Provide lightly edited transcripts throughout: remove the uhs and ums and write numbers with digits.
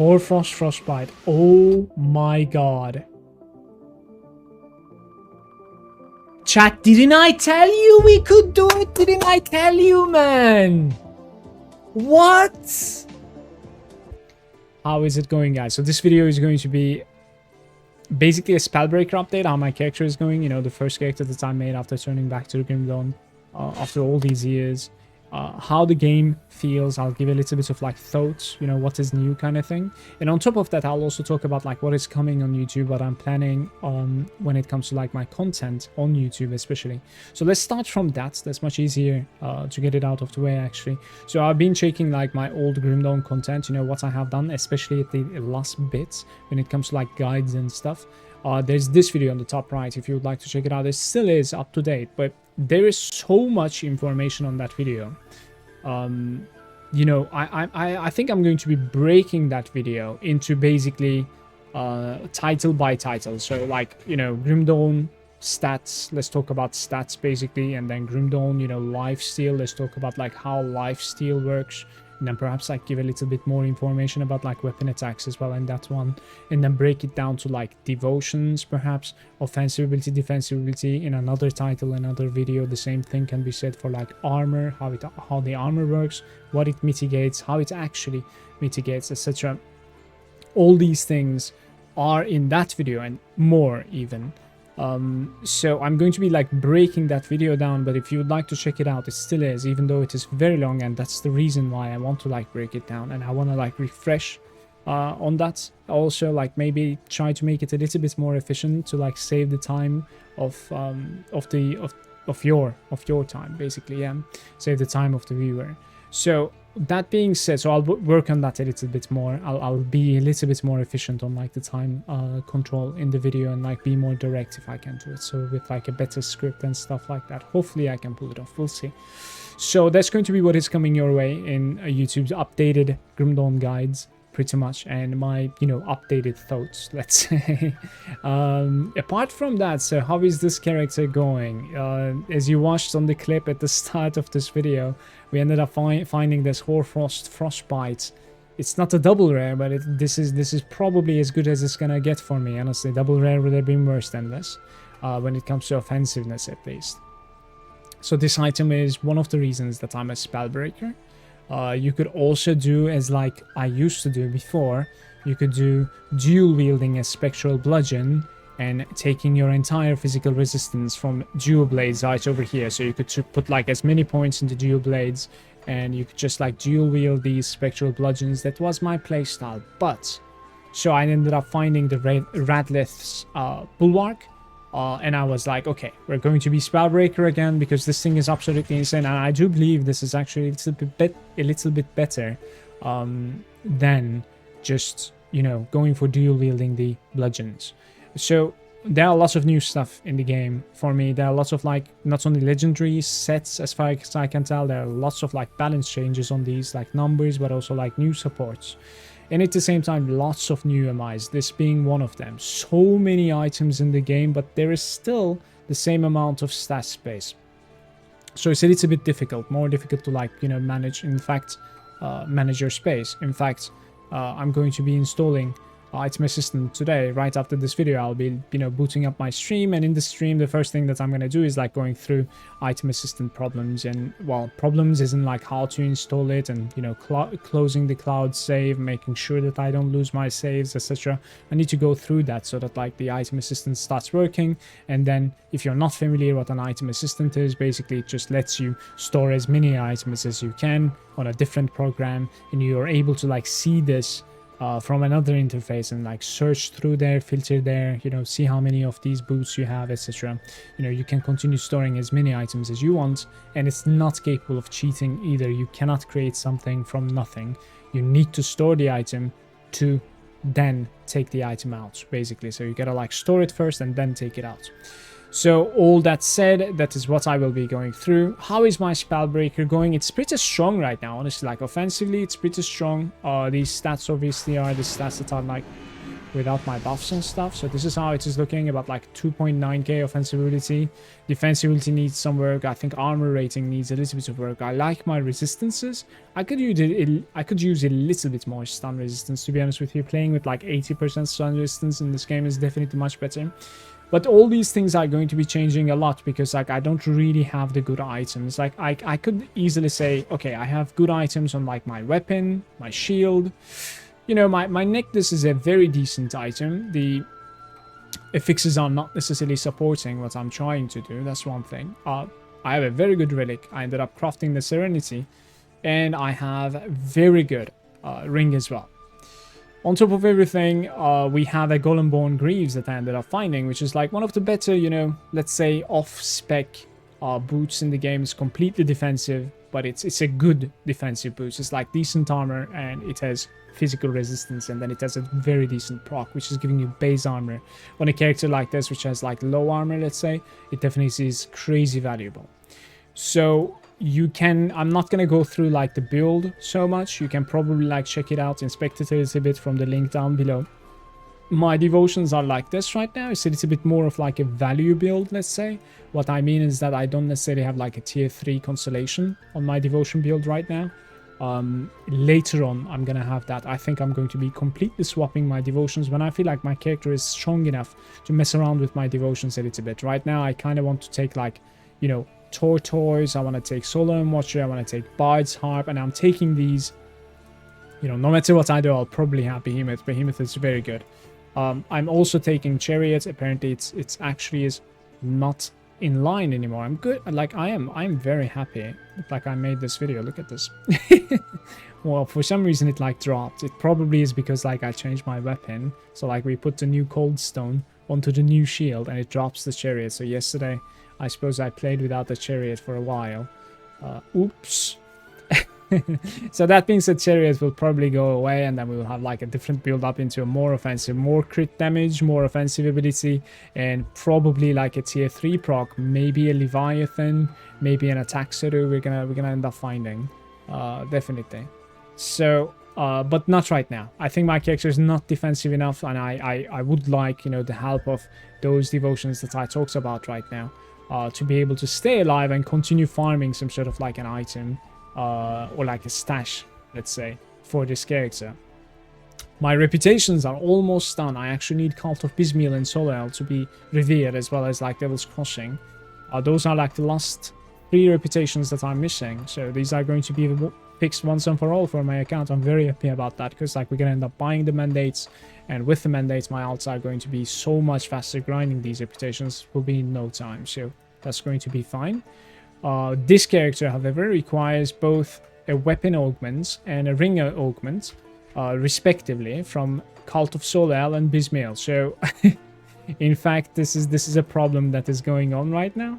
Hoarfrost Frostbite. Oh my god. Chat, didn't I tell you we could do it? Didn't I tell you, man? What? How is it going, guys? So this video is going to be basically a Spellbreaker update, how my character is going. You know, the first character that I made after turning back to the Grim Dawn after all these years. How the game feels. I'll give a little bit of like thoughts, you know, what is new kind of thing. And on top of that, I'll also talk about like what is coming on YouTube, what I'm planning on when it comes to like my content on YouTube especially. So let's start from that. That's much easier to get it out of the way actually. So I've been checking like my old Grim Dawn content, you know, what I have done, especially at the last bits when it comes to like guides and stuff. There's this video on the top right if you would like to check it out. It still is up to date, but there is so much information on that video. You know, I think I'm going to be breaking that video into basically title by title. So like, you know, Grim Dawn stats, let's talk about stats basically, and then Grim Dawn, you know, lifesteal, let's talk about like how lifesteal works. And then perhaps like give a little bit more information about like weapon attacks as well in that one, and then break it down to like devotions, perhaps offensive ability, defensive ability in another title, another video. The same thing can be said for like armor, how the armor works, what it mitigates, how it actually mitigates, etc. All these things are in that video and more even. So I'm going to be like breaking that video down, but if you would like to check it out, it still is, even though it is very long, and that's the reason why I want to like break it down, and I want to like refresh on that. Also like maybe try to make it a little bit more efficient to like save the time of your time basically. Yeah, save the time of the viewer. So that being said, so I'll work on that a little bit more. I'll be a little bit more efficient on like the time control in the video, and like be more direct if I can do it. So with like a better script and stuff like that, hopefully I can pull it off. We'll see. So that's going to be what is coming your way in YouTube's updated Grim Dawn guides, pretty much, and my, you know, updated thoughts, let's say. Apart from that, so how is this character going? As you watched on the clip at the start of this video, we ended up finding this Hoarfrost Frostbite. It's not a double rare, but this is probably as good as it's gonna get for me, honestly. Double rare would have been worse than this, when it comes to offensiveness at least. So this item is one of the reasons that I'm a Spellbreaker. You could also do, as like I used to do before, you could do dual wielding a spectral bludgeon and taking your entire physical resistance from dual blades right over here. So you could put like as many points into dual blades, and you could just like dual wield these spectral bludgeons. That was my playstyle, but so I ended up finding the Radlith's Bulwark. And I was like, okay, we're going to be Spellbreaker again, because this thing is absolutely insane, and I do believe this is actually a little bit better than just, you know, going for dual wielding the bludgeons. So there are lots of new stuff in the game for me. There are lots of like not only legendary sets, as far as I can tell, there are lots of like balance changes on these like numbers, but also like new supports. And at the same time, lots of new MIs, this being one of them. So many items in the game, but there is still the same amount of stat space. So it's a little bit difficult, more difficult to like, you know, manage, in fact, manage your space. In fact, I'm going to be installing Item Assistant today. Right after this video, I'll be, you know, booting up my stream, and in the stream the first thing that I'm going to do is like going through Item Assistant problems. And well, problems isn't like how to install it, and, you know, closing the cloud save, making sure that I don't lose my saves, etc. I need to go through that so that like the Item Assistant starts working. And then if you're not familiar what an Item Assistant is, basically it just lets you store as many items as you can on a different program, and you're able to like see this from another interface and like search through there, filter there, you know, see how many of these boots you have, etc. You know, you can continue storing as many items as you want, and it's not capable of cheating either. You cannot create something from nothing. You need to store the item to then take the item out, basically. So you gotta like store it first and then take it out. So all that said, that is what I will be going through. How is my Spellbreaker going? It's pretty strong right now, honestly. Like offensively, it's pretty strong. These stats obviously are the stats that are like without my buffs and stuff. So this is how it is looking, about like 2.9k offensive ability. Defensive ability needs some work. I think armor rating needs a little bit of work. I like my resistances. I could use a little bit more stun resistance, to be honest with you. Playing with like 80% stun resistance in this game is definitely much better. But all these things are going to be changing a lot, because like I don't really have the good items. Like I could easily say, okay, I have good items on like my weapon, my shield. You know, my necklace is a very decent item. The affixes are not necessarily supporting what I'm trying to do. That's one thing. I have a very good relic. I ended up crafting the Serenity, and I have very good ring as well. On top of everything, we have a Golem-born Greaves that I ended up finding, which is like one of the better, you know, let's say off-spec boots in the game. It's completely defensive, but it's a good defensive boot. It's like decent armor, and it has physical resistance, and then it has a very decent proc, which is giving you base armor. On a character like this, which has like low armor, let's say, it definitely is crazy valuable. So you can, I'm not going to go through like the build so much. You can probably like check it out, inspect it a little bit from the link down below. My devotions are like this right now. It's a little bit more of like a value build, let's say. What I mean is that I don't necessarily have like a tier 3 constellation on my devotion build right now. Later on, I'm going to have that. I think I'm going to be completely swapping my devotions when I feel like my character is strong enough to mess around with my devotions a little bit. Right now, I kind of want to take like, you know, Tortoise, I want to take Solar Watcher, I want to take Bard's Harp, and I'm taking these, you know, no matter what I do, I'll probably have Behemoth. Behemoth is very good. I'm also taking Chariot. Apparently it's actually is not in line anymore. I'm good. Like I'm very happy. Like I made this video. Look at this. Well, for some reason it like dropped. It probably is because like I changed my weapon. So like we put the new Cold Stone onto the new shield, and it drops the Chariot. So yesterday, I suppose I played without the Chariot for a while. Oops. So that means that Chariot will probably go away, and then we will have like a different build up into a more offensive, more crit damage, more offensive ability, and probably like a tier 3 proc, maybe a Leviathan, maybe an attack Seru we're gonna end up finding. Definitely. So but not right now. I think my character is not defensive enough, and I would like, you know, the help of those devotions that I talked about right now, to be able to stay alive and continue farming some sort of like an item, or like a stash, let's say, for this character. My reputations are almost done. I actually need Cult of Bismil and Solel to be revered, as well as like Devil's Crossing. Those are like the last 3 reputations that I'm missing. So these are going to be fixed once and for all for my account. I'm very happy about that, because like we're gonna end up buying the mandates, and with the mandates my alts are going to be so much faster. Grinding these reputations will be in no time, so that's going to be fine. This character, however, requires both a weapon augment and a ring augment, respectively, from Cult of Solel and Bismail. So in fact, this is a problem that is going on right now.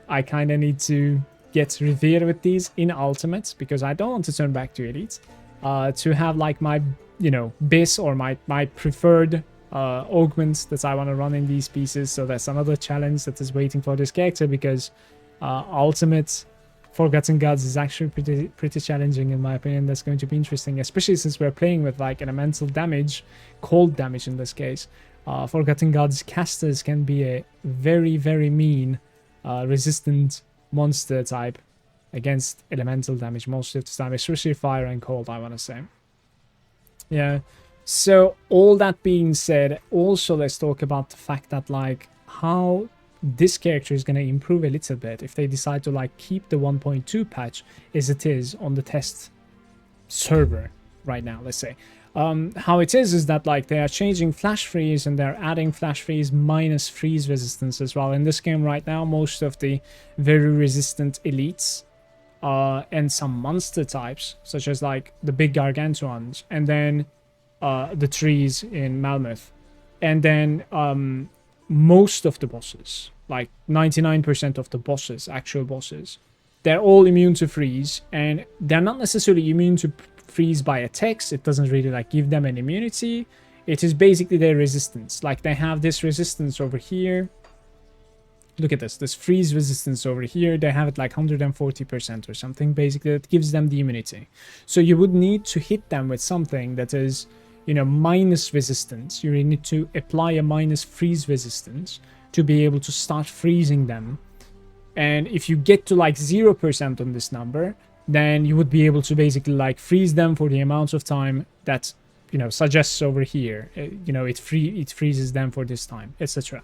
I kind of need to get revered with these in Ultimate, because I don't want to turn back to Elite, to have like my, you know, BIS or my preferred augments that I want to run in these pieces. So that's another challenge that is waiting for this character, because Ultimate Forgotten Gods is actually pretty challenging in my opinion. That's going to be interesting, especially since we're playing with like elemental damage, cold damage in this case. Forgotten Gods casters can be a very, very mean resistant monster type against elemental damage most of the time, especially fire and cold, I want to say. Yeah, so all that being said, also let's talk about the fact that like how this character is going to improve a little bit if they decide to like keep the 1.2 patch as it is on the test server right now, let's say. How it is that like they are changing flash freeze, and they're adding flash freeze minus freeze resistance as well. In this game right now, most of the very resistant elites and some monster types, such as like the big gargantuans, and then the trees in Malmöth, and then most of the bosses, like 99% of the bosses, actual bosses, they're all immune to freeze, and they're not necessarily immune to freeze by attacks. It doesn't really like give them an immunity. It is basically their resistance. Like they have this resistance over here. Look at this freeze resistance over here. They have it like 140% or something, basically, that gives them the immunity. So you would need to hit them with something that is, you know, minus resistance. You need to apply a minus freeze resistance to be able to start freezing them. And if you get to like 0% on this number, then you would be able to basically like freeze them for the amount of time that, you know, suggests over here. You know, it freezes them for this time, etc.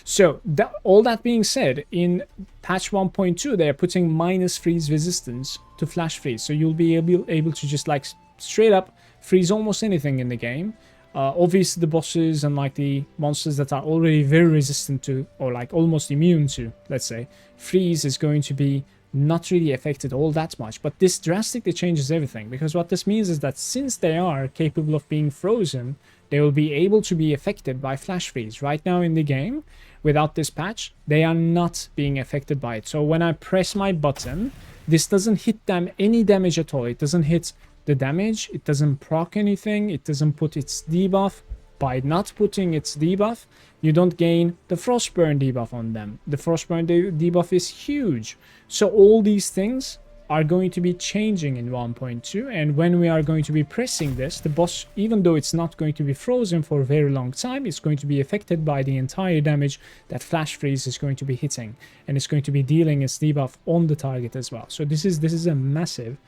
So all that being said, in patch 1.2 they are putting minus freeze resistance to flash freeze, so you'll be able to just like straight up freeze almost anything in the game. Obviously the bosses and like the monsters that are already very resistant to, or like almost immune to, let's say, freeze is going to be not really affected all that much. But this drastically changes everything, because what this means is that since they are capable of being frozen, they will be able to be affected by flash freeze. Right now in the game, without this patch, they are not being affected by it. So when I press my button, this doesn't hit them any damage at all. It doesn't hit the damage, it doesn't proc anything, it doesn't put its debuff. By not putting its debuff, you don't gain the Frostburn debuff on them. The Frostburn debuff is huge. So all these things are going to be changing in 1.2, and when we are going to be pressing this, the boss, even though it's not going to be frozen for a very long time, it's going to be affected by the entire damage that Flash Freeze is going to be hitting, and it's going to be dealing its debuff on the target as well. So this is a massive,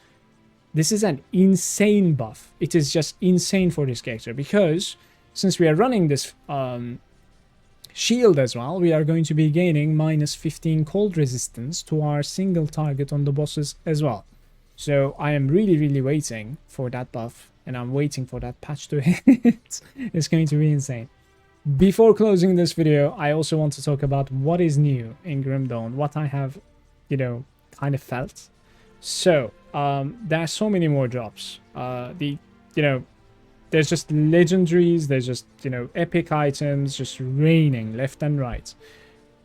this is an insane buff. It is just insane for this character, because since we are running this shield as well, we are going to be gaining minus 15 cold resistance to our single target on the bosses as well. So I am really waiting for that buff, and I'm waiting for that patch to hit. It's going to be insane. Before closing this video, I also want to talk about what is new in Grim Dawn, what I have, you know, kind of felt. So there are so many more drops. There's just legendaries, there's just, you know, epic items just raining left and right.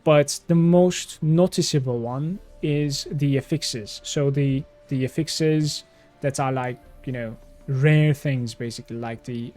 But the most noticeable one is the affixes. So the affixes that are like, you know, rare things, basically, like the,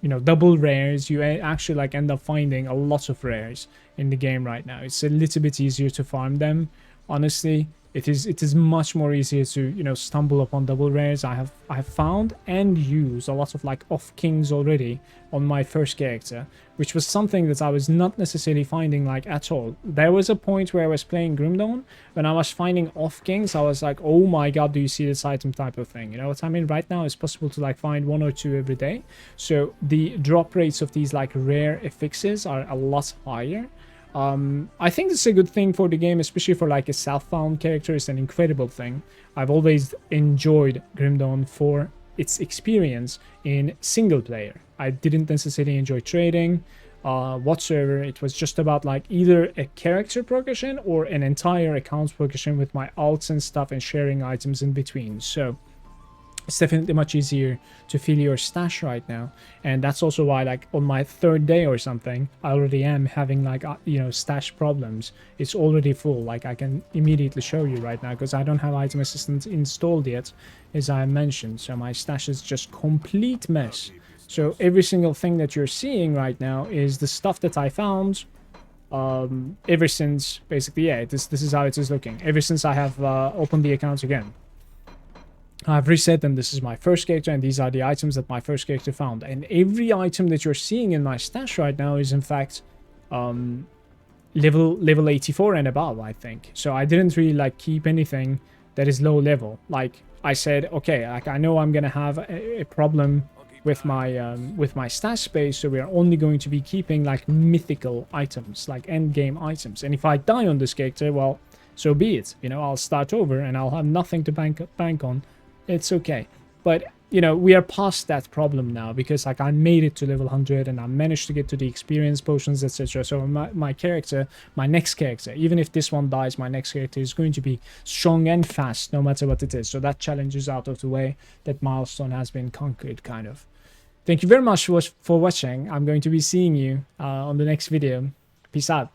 you know, double rares. You actually like end up finding a lot of rares in the game right now. It's a little bit easier to farm them, honestly. It is much more easier to, you know, stumble upon double rares. I have found and used a lot of like off kings already on my first character, which was something that I was not necessarily finding like at all. There was a point where I was playing Grim Dawn, when I was finding off kings, I was like, oh my god, do you see this item type of thing? You know what I mean? Right now it's possible to like find 1 or 2 every day. So the drop rates of these like rare affixes are a lot higher. I think it's a good thing for the game, especially for like a self-found character. It's an incredible thing. I've always enjoyed Grim Dawn for its experience in single player. I didn't necessarily enjoy trading whatsoever. It was just about like either a character progression or an entire account progression with my alts and stuff, and sharing items in between. So it's definitely much easier to fill your stash right now, and that's also why like on my 3rd day or something I already am having like you know, stash problems. It's already full. Like I can immediately show you right now, because I don't have item assistant installed yet, as I mentioned. So my stash is just complete mess. So every single thing that you're seeing right now is the stuff that I found ever since, basically, yeah, this is how it is looking ever since I have opened the account again. I've reset, and this is my first character, and these are the items that my first character found. And every item that you're seeing in my stash right now is in fact level 84 and above, I think. So I didn't really like keep anything that is low level. Like I said, okay, like I know I'm gonna have a problem with my stash space, so we are only going to be keeping like mythical items, like end game items. And if I die on this character, well, so be it. You know, I'll start over and I'll have nothing to bank on. It's okay. But you know, we are past that problem now, because like I made it to level 100 and I managed to get to the experience potions, etc. So my character, my next character, even if this one dies, my next character is going to be strong and fast no matter what it is. So that challenge is out of the way. That milestone has been conquered, kind of. Thank you very much for watching. I'm going to be seeing you on the next video. Peace out.